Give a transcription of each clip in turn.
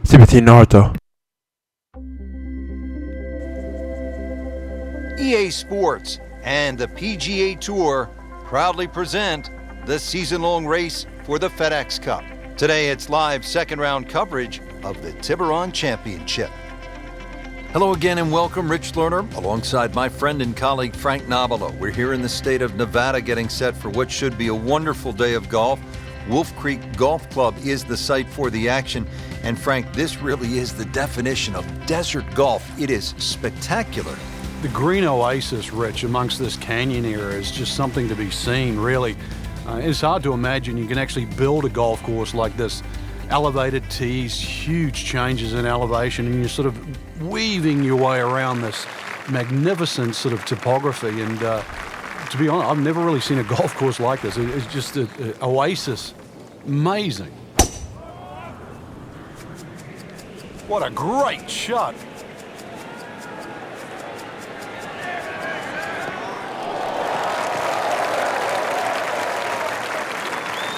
سيبتي النهارده. EA Sports and the PGA Tour proudly present the season-long race for the FedEx Cup. Today it's live second-round coverage of the Tiburon Championship. Hello again and welcome, Rich Lerner, alongside my friend and colleague Frank Nobilo. We're here in the state of Nevada getting set for what should be a wonderful day of golf. Wolf Creek Golf Club is the site for the action. And Frank, this really is the definition of desert golf. It is spectacular. The green oasis, Rich, amongst this canyon area is just something to be seen, really. It's hard to imagine you can actually build a golf course like this. Elevated tees, huge changes in elevation, and you're sort of weaving your way around this magnificent sort of topography. And to be honest, I've never really seen a golf course like this. It's just an oasis. Amazing. What a great shot.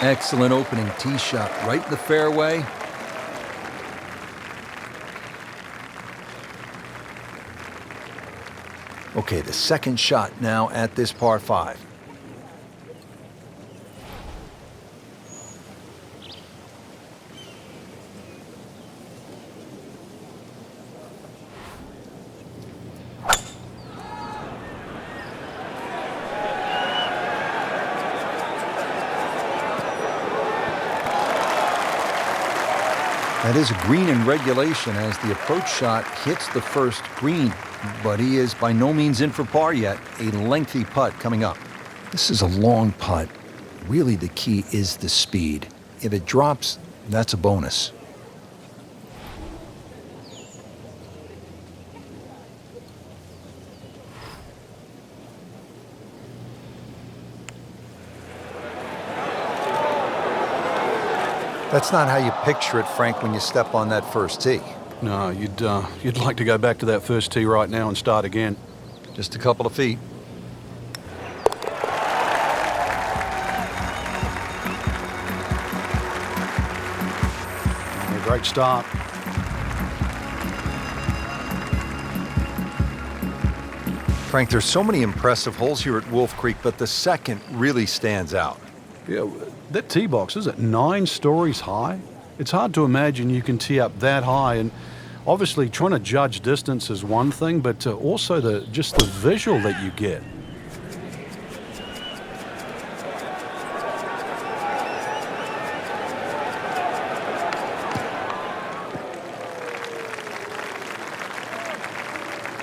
Excellent opening tee shot right in the fairway. Okay, the second shot now at this par 5. That is a green in regulation as the approach shot hits the first green, but he is by no means in for par yet. A lengthy putt coming up. This is a long putt. Really the key is the speed. If it drops, that's a bonus. That's not how you picture it, Frank, when you step on that first tee. No, you'd like to go back to that first tee right now and start again. Just a couple of feet. Great start. Frank, there's so many impressive holes here at Wolf Creek, but the second really stands out. Yeah, that tee box is at 9 stories high. It's hard to imagine you can tee up that high, and obviously trying to judge distance is one thing, but also just the visual that you get.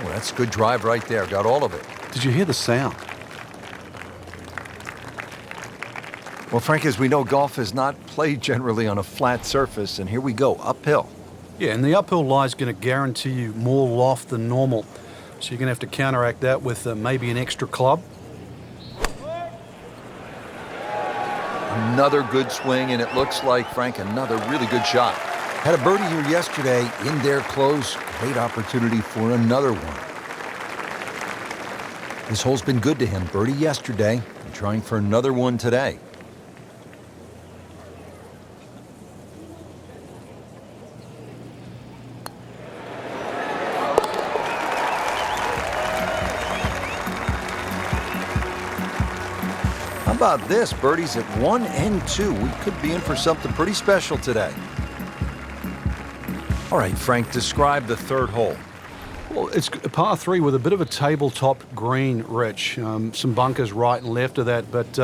Well, that's a good drive right there. Got all of it. Did you hear the sound? Well, Frank, as we know, golf is not played generally on a flat surface, and here we go, uphill. Yeah, and the uphill lie is going to guarantee you more loft than normal, so you're going to have to counteract that with maybe an extra club. Another good swing, and it looks like, Frank, another really good shot. Had a birdie here yesterday in their close. Great opportunity for another one. This hole's been good to him. Birdie yesterday, and trying for another one today. How about this? Birdies at 1 and 2. We could be in for something pretty special today. All right, Frank, describe the third hole. Well, it's a par 3 with a bit of a tabletop green, Rich. Some bunkers right and left of that, but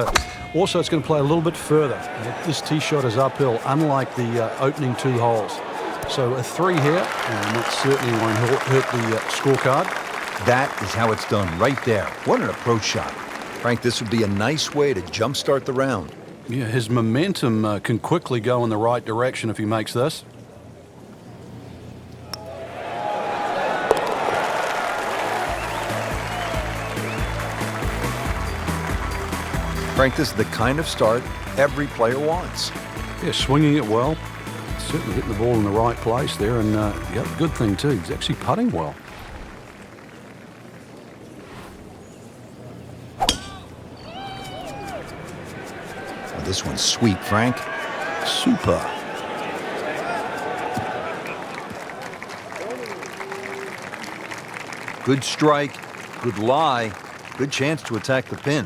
also it's going to play a little bit further. This tee shot is uphill, unlike the opening 2 holes. So a 3 here, and that certainly won't hurt the scorecard. That is how it's done right there. What an approach shot. Frank, this would be a nice way to jumpstart the round. Yeah, his momentum can quickly go in the right direction if he makes this. Frank, this is the kind of start every player wants. Yeah, swinging it well. Certainly hitting the ball in the right place there, and good thing too, he's actually putting well. This one's sweet, Frank. Super. Good strike, good lie, good chance to attack the pin.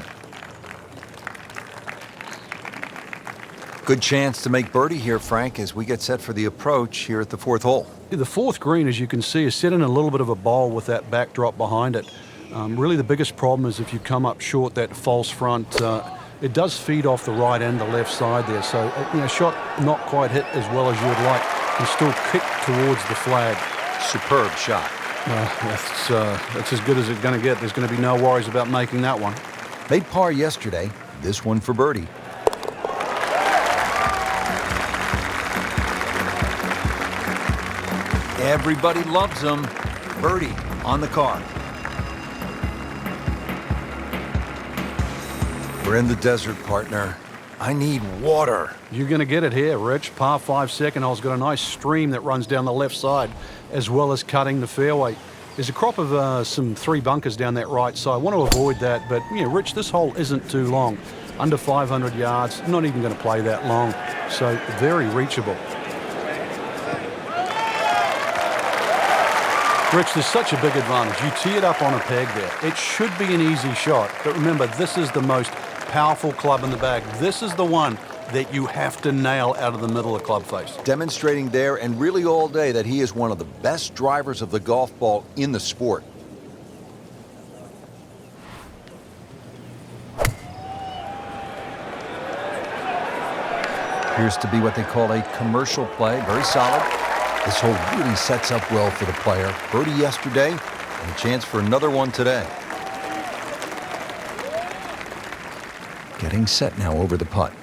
Good chance to make birdie here, Frank, as we get set for the approach here at the fourth hole. The fourth green, as you can see, is set in a little bit of a bowl with that backdrop behind it. Really the biggest problem is if you come up short, that false front, it does feed off the right and the left side there. So, shot not quite hit as well as you would like, and still kicked towards the flag. Superb shot. That's as good as it's going to get. There's going to be no worries about making that one. Made par yesterday, this one for birdie. Everybody loves them. Birdie on the card. We're in the desert, partner. I need water. You're going to get it here, Rich. Par 5 second hole's got a nice stream that runs down the left side, as well as cutting the fairway. There's a crop of some 3 bunkers down that right side. I want to avoid that, but Rich, this hole isn't too long. Under 500 yards, not even going to play that long, so very reachable. Rich, there's such a big advantage. You tee it up on a peg there. It should be an easy shot, but remember, this is the most powerful club in the bag. This is the one that you have to nail out of the middle of club face. Demonstrating there and really all day that he is one of the best drivers of the golf ball in the sport. Appears to be what they call a commercial play. Very solid. This hole really sets up well for the player. Birdie yesterday and a chance for another one today. Getting set now over the putt.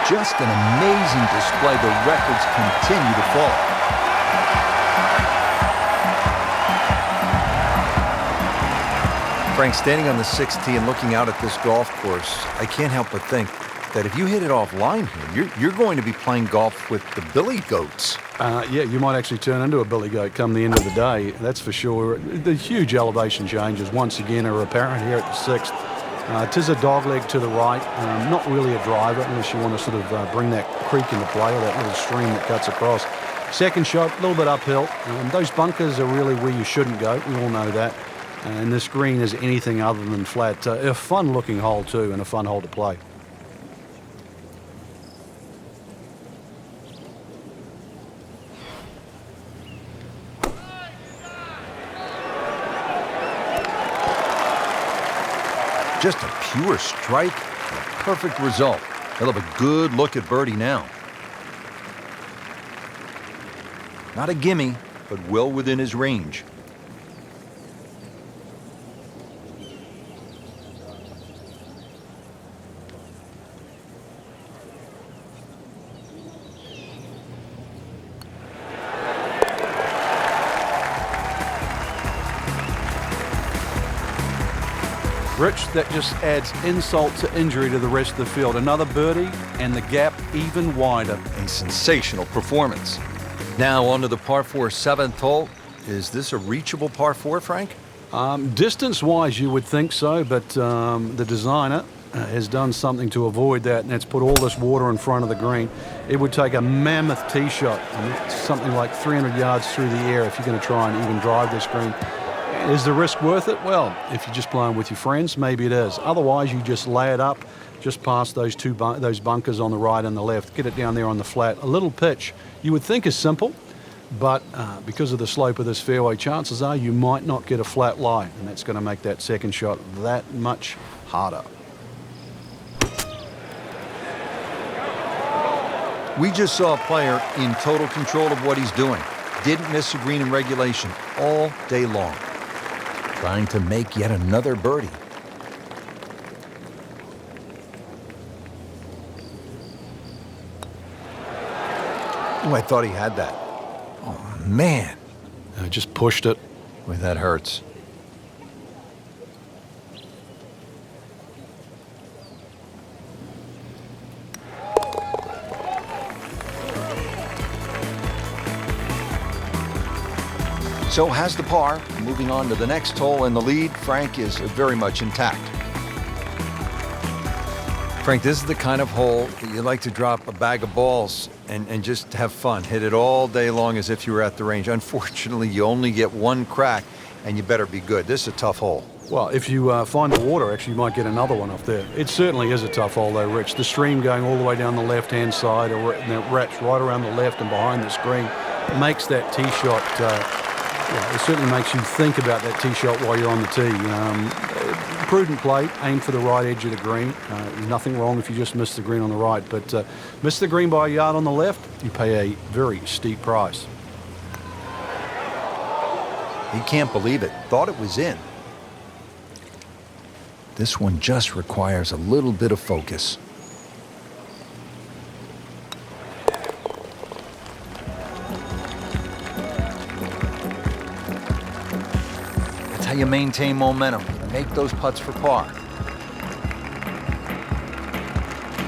Just an amazing display. The records continue to fall. Frank, standing on the 6th tee and looking out at this golf course, I can't help but think that if you hit it offline here, you're going to be playing golf with the billy goats. Yeah, you might actually turn into a billy goat come the end of the day, that's for sure. The huge elevation changes, once again, are apparent here at the 6th. Tis a dogleg to the right, not really a driver unless you want to sort of bring that creek into play or that little stream that cuts across. Second shot, a little bit uphill. Those bunkers are really where you shouldn't go, we all know that. And this green is anything other than flat. A fun-looking hole, too, and a fun hole to play. Just a pure strike and a perfect result. He'll have a good look at birdie now. Not a gimme, but well within his range. Rich, that just adds insult to injury to the rest of the field. Another birdie, and the gap even wider. A sensational performance. Now on to the par 4 7th hole. Is this a reachable par 4, Frank? Distance-wise, you would think so, but the designer has done something to avoid that, and it's put all this water in front of the green. It would take a mammoth tee shot, something like 300 yards through the air if you're going to try and even drive this green. Is the risk worth it? Well, if you're just playing with your friends, maybe it is. Otherwise, you just lay it up just past those those bunkers on the right and the left. Get it down there on the flat. A little pitch you would think is simple, but because of the slope of this fairway, chances are you might not get a flat lie, and that's going to make that second shot that much harder. We just saw a player in total control of what he's doing. Didn't miss a green in regulation all day long. Trying to make yet another birdie. Oh, I thought he had that. Oh, man. Just pushed it. Boy, that hurts. So has the par. Moving on to the next hole, and the lead, Frank, is very much intact. Frank, this is the kind of hole that you like to drop a bag of balls and just have fun. Hit it all day long as if you were at the range. Unfortunately, you only get one crack, and you better be good. This is a tough hole. Well, if you find the water, actually, you might get another one off there. It certainly is a tough hole, though, Rich. The stream going all the way down the left-hand side, and it wraps right around the left and behind the screen, makes that tee shot, it certainly makes you think about that tee shot while you're on the tee. Prudent play, aim for the right edge of the green. There's nothing wrong if you just miss the green on the right, but miss the green by a yard on the left, you pay a very steep price. He can't believe it. Thought it was in. This one just requires a little bit of focus. That's how you maintain momentum. Make those putts for par.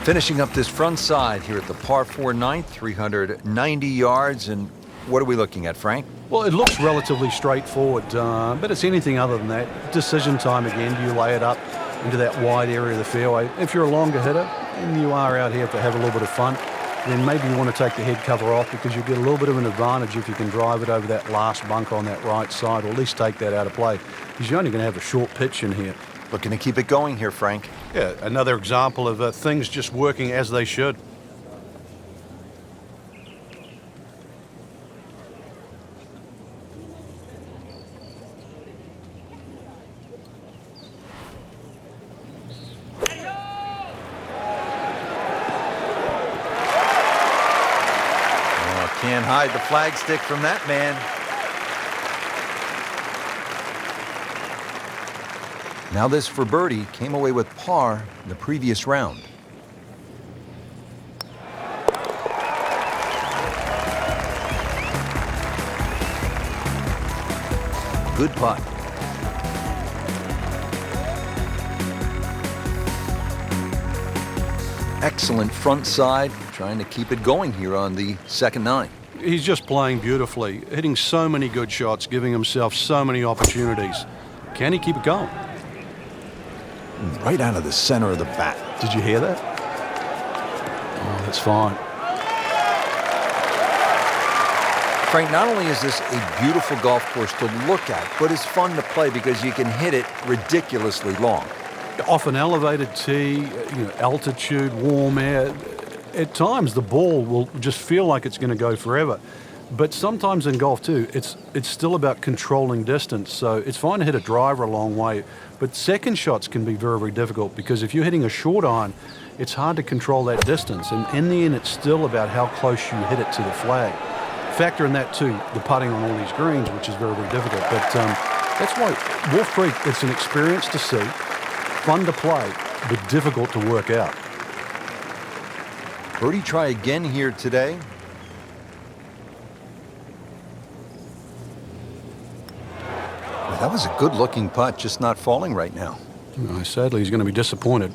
Finishing up this front side here at the par 4 ninth, 390 yards. And what are we looking at, Frank? Well, it looks relatively straightforward, but it's anything other than that. Decision time again. Do you lay it up into that wide area of the fairway? If you're a longer hitter and you are out here to have a little bit of fun, then maybe you want to take the head cover off because you get a little bit of an advantage if you can drive it over that last bunker on that right side, or at least take that out of play, because you're only going to have a short pitch in here. Looking to keep it going here, Frank. Yeah, another example of things just working as they should. Can't hide the flagstick from that man. Now this for birdie, came away with par in the previous round. Good putt. Excellent front side, trying to keep it going here on the second nine. He's just playing beautifully, hitting so many good shots, giving himself so many opportunities. Can he keep it going? Right out of the center of the bat. Did you hear that? Oh, that's fine. Frank, not only is this a beautiful golf course to look at, but it's fun to play because you can hit it ridiculously long. Off an elevated tee, altitude, warm air, at times the ball will just feel like it's going to go forever. But sometimes in golf too, it's still about controlling distance. So it's fine to hit a driver a long way, but second shots can be very, very difficult because if you're hitting a short iron, it's hard to control that distance. And in the end, it's still about how close you hit it to the flag. Factor in that too, the putting on all these greens, which is very, very difficult. But that's why Wolf Creek, it's an experience to see, fun to play, but difficult to work out. Birdie try again here today. Well, that was a good-looking putt, just not falling right now. Sadly, he's going to be disappointed.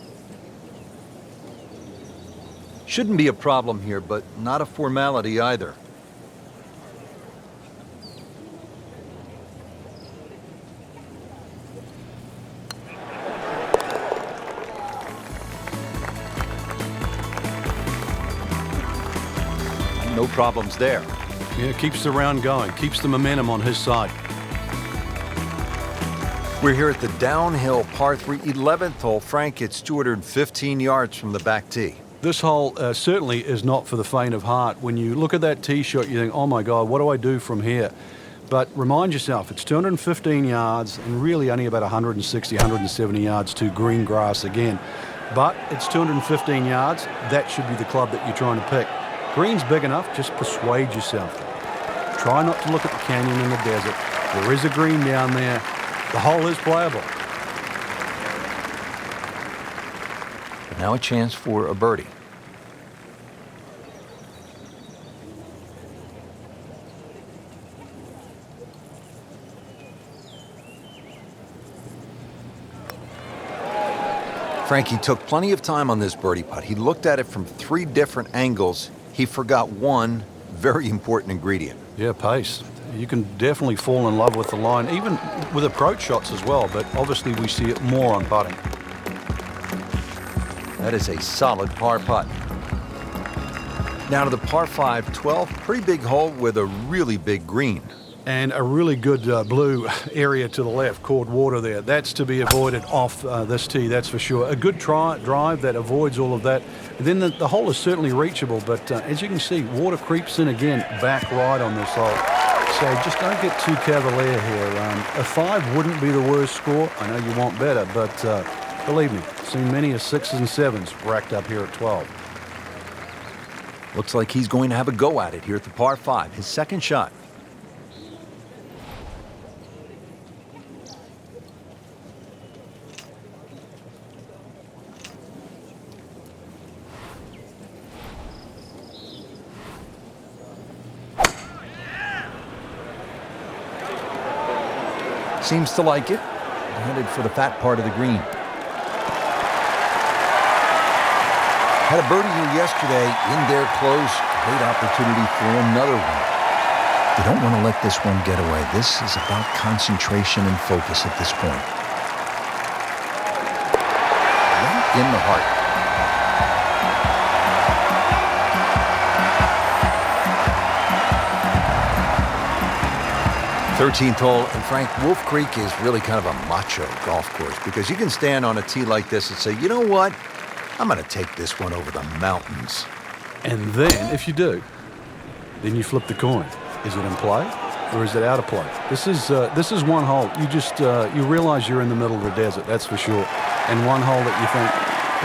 Shouldn't be a problem here, but not a formality either. No problems there. Yeah, keeps the round going, keeps the momentum on his side. We're here at the downhill par 3 11th hole. Frank, it's 215 yards from the back tee. This hole certainly is not for the faint of heart. When you look at that tee shot, you think, oh my God, what do I do from here? But remind yourself, it's 215 yards and really only about 160, 170 yards to green grass again. But it's 215 yards. That should be the club that you're trying to pick. Green's big enough, just persuade yourself. Try not to look at the canyon in the desert. There is a green down there. The hole is playable. Now a chance for a birdie. Frankie took plenty of time on this birdie putt. He looked at it from 3 different angles. He forgot one very important ingredient. Yeah, pace. You can definitely fall in love with the line, even with approach shots as well, but obviously we see it more on putting. That is a solid par putt. Now to the par 5, 12, pretty big hole with a really big green. And a really good blue area to the left, called water there. That's to be avoided off this tee, that's for sure. A good drive that avoids all of that. And then the hole is certainly reachable, but as you can see, water creeps in again, back right on this hole. So just don't get too cavalier here. A 5 wouldn't be the worst score. I know you want better, but believe me, seen many a 6s and 7s racked up here at 12. Looks like he's going to have a go at it here at the par 5, his second shot. Seems to like it. Headed for the fat part of the green. Had a birdie here yesterday, in there close. Great opportunity for another one. You don't want to let this one get away. This is about concentration and focus at this point. Right in the heart. 13th hole, and Frank, Wolf Creek is really kind of a macho golf course because you can stand on a tee like this and say, you know what? I'm going to take this one over the mountains. And then, if you do, then you flip the coin. Is it in play or is it out of play? This is one hole. You just you realize you're in the middle of the desert, that's for sure. And one hole that you think,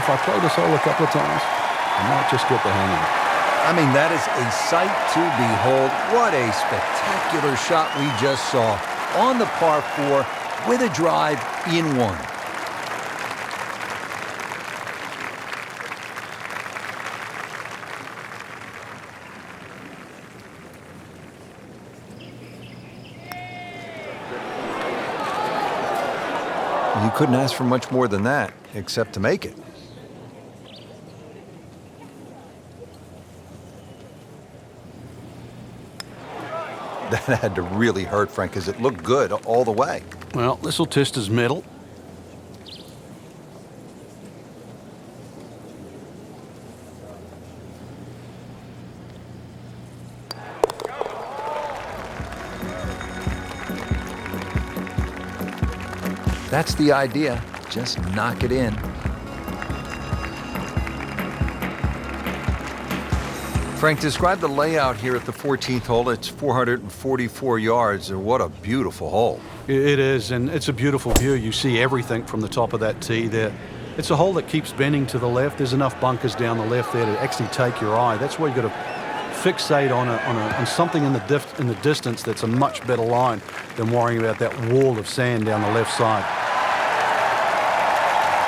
if I play this hole a couple of times, I might just get the hang of it. I mean, that is a sight to behold. What a spectacular shot we just saw on the par 4 with a drive in one. You couldn't ask for much more than that, except to make it. That had to really hurt, Frank, because it looked good all the way. Well, this will test his mettle. That's the idea. Just knock it in. Frank, describe the layout here at the 14th hole. It's 444 yards, and what a beautiful hole. It is, and it's a beautiful view. You see everything from the top of that tee there. It's a hole that keeps bending to the left. There's enough bunkers down the left there to actually take your eye. That's where you've got to fixate on something in the distance that's a much better line than worrying about that wall of sand down the left side.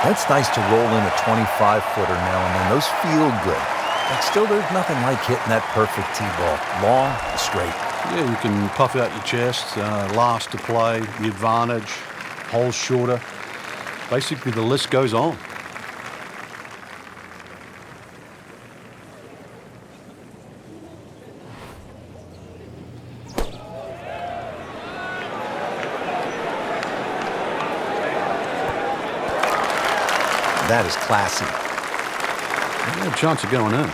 That's nice to roll in a 25-footer now and then. Those feel good. But still, there's nothing like hitting that perfect tee ball. Long, straight. Yeah, you can puff out your chest, last to play, the advantage, holes shorter. Basically, the list goes on. That is classy. A chance of going in.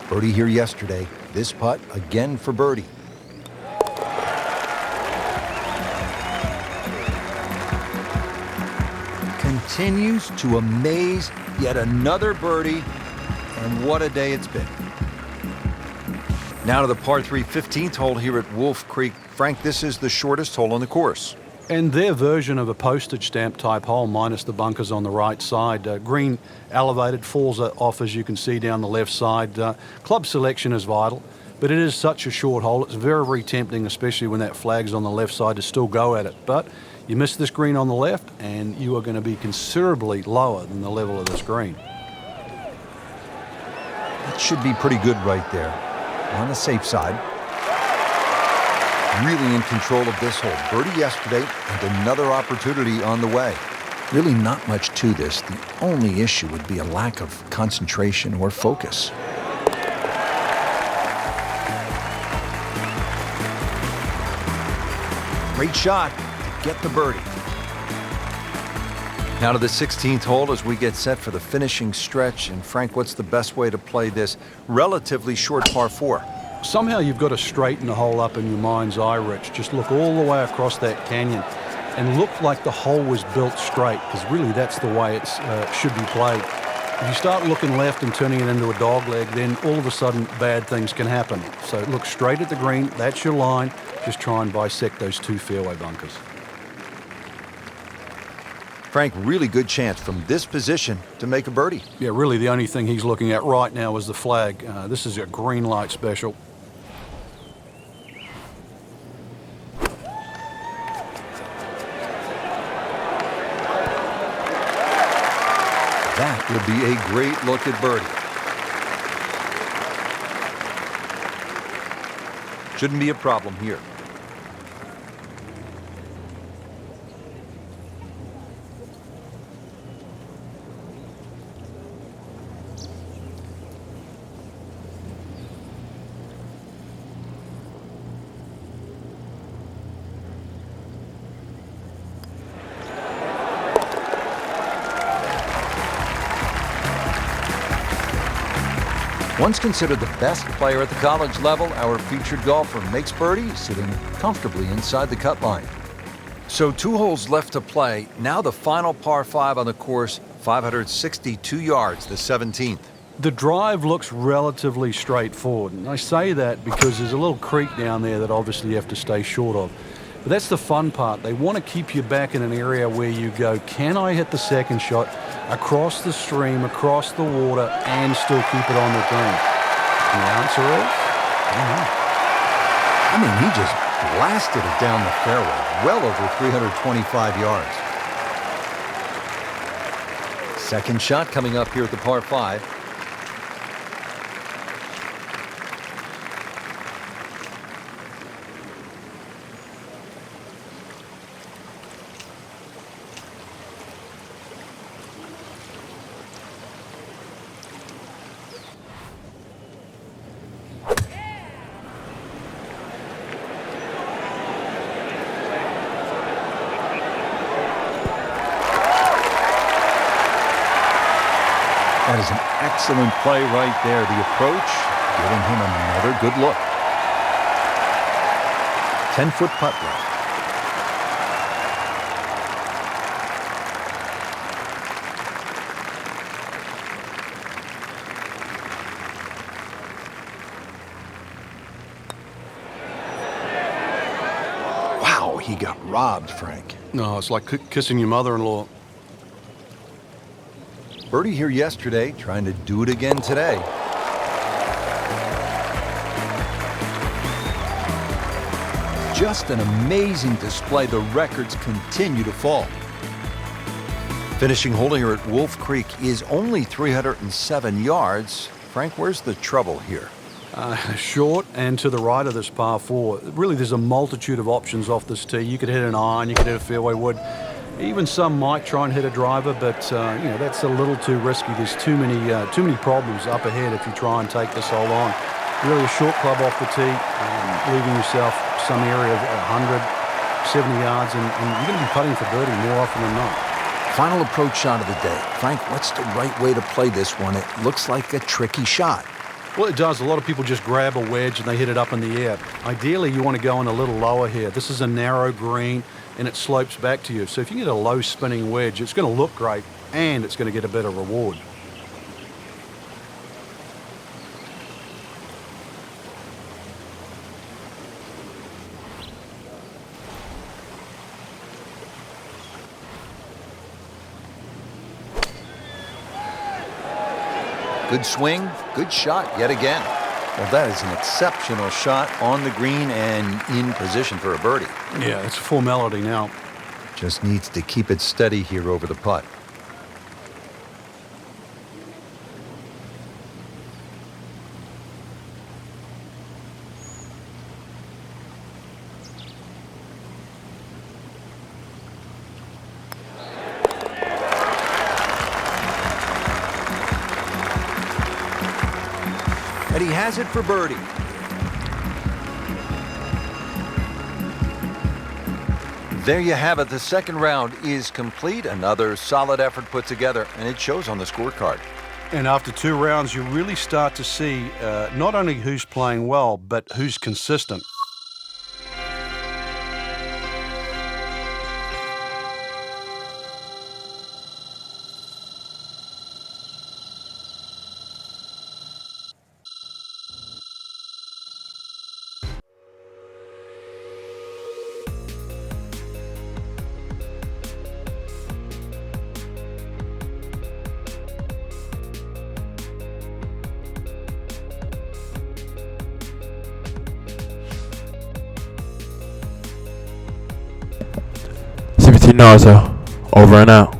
Birdie here yesterday. This putt again for birdie. Continues to amaze. Yet another birdie. And what a day it's been. Now to the par 3 15th hole here at Wolf Creek. Frank, this is the shortest hole on the course. And their version of a postage stamp type hole, minus the bunkers on the right side. Green elevated, falls off as you can see down the left side. Club selection is vital, but it is such a short hole. It's very, very tempting, especially when that flag's on the left side, to still go at it. But you miss this green on the left, and you are going to be considerably lower than the level of this green. That should be pretty good right there. On the safe side. Really in control of this hole. Birdie yesterday and another opportunity on the way. Really not much to this. The only issue would be a lack of concentration or focus. Great shot to get the birdie. Now to the 16th hole as we get set for the finishing stretch. And Frank, what's the best way to play this relatively short par 4? Somehow you've got to straighten the hole up in your mind's eye, Rich. Just look all the way across that canyon and look like the hole was built straight, because really that's the way it should be played. If you start looking left and turning it into a dogleg, then all of a sudden bad things can happen. So look straight at the green. That's your line. Just try and bisect those 2 fairway bunkers. Frank, really good chance from this position to make a birdie. Yeah, really the only thing he's looking at right now is the flag. This is a green light special. That would be a great look at birdie. Shouldn't be a problem here. Once considered the best player at the college level, our featured golfer makes birdie, sitting comfortably inside the cut line. So 2 holes left to play. Now the final par 5 on the course, 562 yards, the 17th. The drive looks relatively straightforward, and I say that because there's a little creek down there that obviously you have to stay short of. But that's the fun part. They want to keep you back in an area where you go, can I hit the second shot across the stream, across the water, and still keep it on the green? And the answer is, I mean, he just blasted it down the fairway, well over 325 yards. Second shot coming up here at the par 5. That is an excellent play right there. The approach, giving him another good look. 10-foot putt left. Wow, he got robbed, Frank. no, it's like kissing your mother-in-law. Birdie here yesterday, trying to do it again today. Just an amazing display. The records continue to fall. Finishing hole here at Wolf Creek is only 307 yards. Frank, where's the trouble here? Short and to the right of this par 4. Really, there's a multitude of options off this tee. You could hit an iron, you could hit a fairway wood. Even some might try and hit a driver, but you know, that's a little too risky. There's too many problems up ahead if you try and take this hole on. Really a short club off the tee, leaving yourself some area of 170 yards, and you're going to be putting for birdie more often than not. Final approach shot of the day. Frank, what's the right way to play this one? It looks like a tricky shot. Well, it does. A lot of people just grab a wedge and they hit it up in the air. Ideally, you want to go in a little lower here. This is a narrow green, and it slopes back to you. So if you get a low spinning wedge, it's going to look great, and it's going to get a better reward. Good swing, good shot yet again. Well, that is an exceptional shot on the green and in position for a birdie. Yeah, it's a formality now. Just needs to keep it steady here over the putt. And he has it for birdie. There you have it. The second round is complete. Another solid effort put together, and it shows on the scorecard. And after 2 rounds, you really start to see not only who's playing well, but who's consistent. CBT Naruto, over and out.